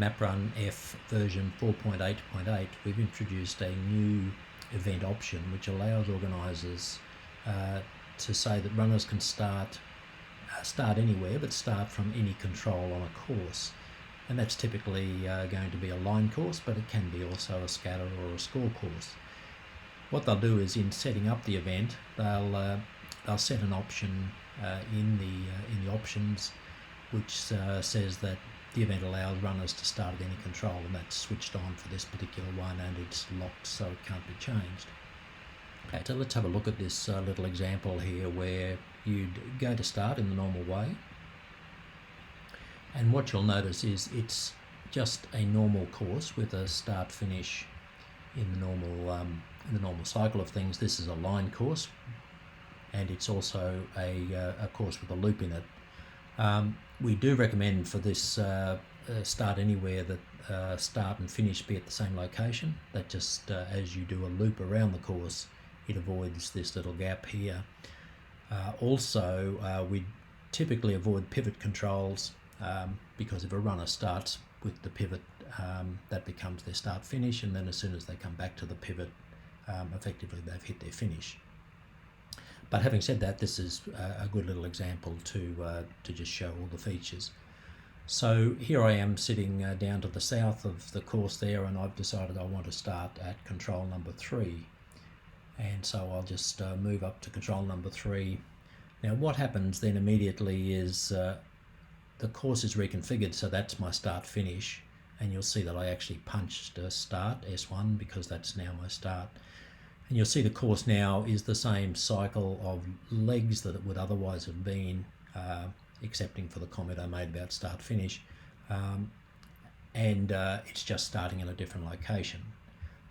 MapRunF version 4.8.8, we've introduced a new event option which allows organisers to say that runners can start anywhere, but start from any control on a course. And that's typically going to be a line course, but it can be also a scatter or a score course. What they'll do is, in setting up the event, they'll set an option in the options which says that the event allows runners to start at any control, and that's switched on for this particular one, and it's locked so it can't be changed. Okay, so let's have a look at this little example here where you'd go to start in the normal way, and what you'll notice is it's just a normal course with a start finish in the normal cycle of things. This is a line course, and it's also a course with a loop in it. We do recommend for this start anywhere that start and finish be at the same location. That just as you do a loop around the course, it avoids this little gap here. Also, we typically avoid pivot controls because if a runner starts with the pivot, that becomes their start finish, and then as soon as they come back to the pivot, effectively they've hit their finish. But having said that, this is a good little example to just show all the features. So here I am sitting down to the south of the course there, and I've decided I want to start at control number 3. And so I'll just move up to control number 3. Now what happens then immediately is the course is reconfigured, so that's my start finish, and you'll see that I actually punched start S1 because that's now my start. And you'll see the course now is the same cycle of legs that it would otherwise have been, excepting for the comment I made about start finish, and it's just starting in a different location.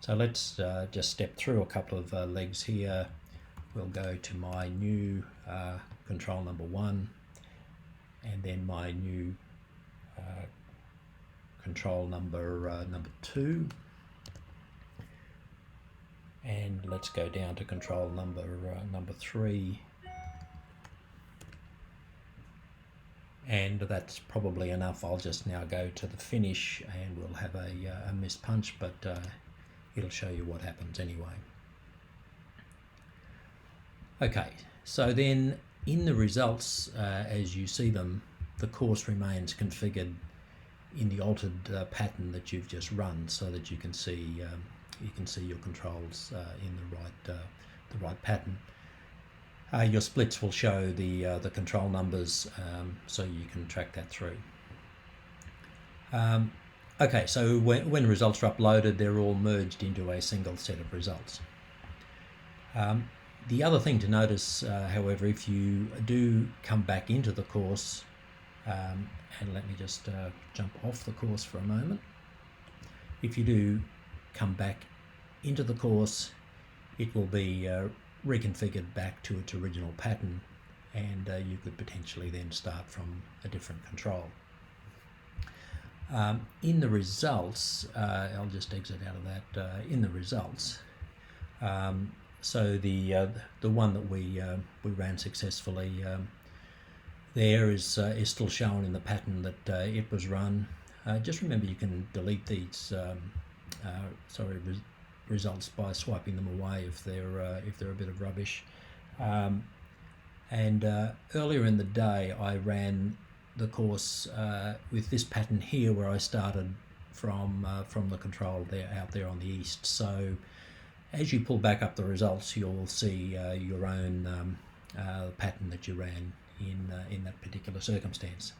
So let's just step through a couple of legs here. We'll go to my new control number 1, and then my new control number 2. And let's go down to control number 3, and that's probably enough. I'll just now go to the finish, and we'll have a missed punch, but it'll show you what happens anyway. Okay, so then in the results, as you see them, the course remains configured in the altered pattern that you've just run, so that you can see your controls in the right pattern. Your splits will show the control numbers, so you can track that through. Okay, so when results are uploaded, they're all merged into a single set of results. The other thing to notice, however, if you do come back into the course, and let me just jump off the course for a moment. If you do come back into the course, it will be reconfigured back to its original pattern, and you could potentially then start from a different control. In the results, I'll just exit out of that. In the results, so the one that we ran successfully there is still shown in the pattern that it was run. Just remember, you can delete these results by swiping them away if they're a bit of rubbish. And earlier in the day, I ran the course with this pattern here, where I started from the control there out there on the east. So as you pull back up the results, you'll see your own pattern that you ran in that particular circumstance.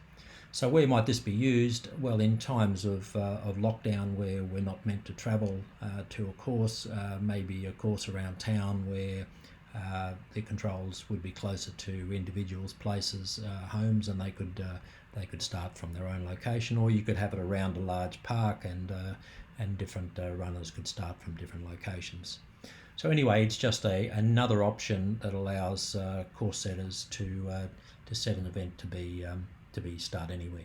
So where might this be used? Well, in times of lockdown, where we're not meant to travel to a course, maybe a course around town where the controls would be closer to individuals, places, homes, and they could start from their own location, or you could have it around a large park, and different runners could start from different locations. So anyway, it's just another option that allows course setters to set an event to be start anywhere.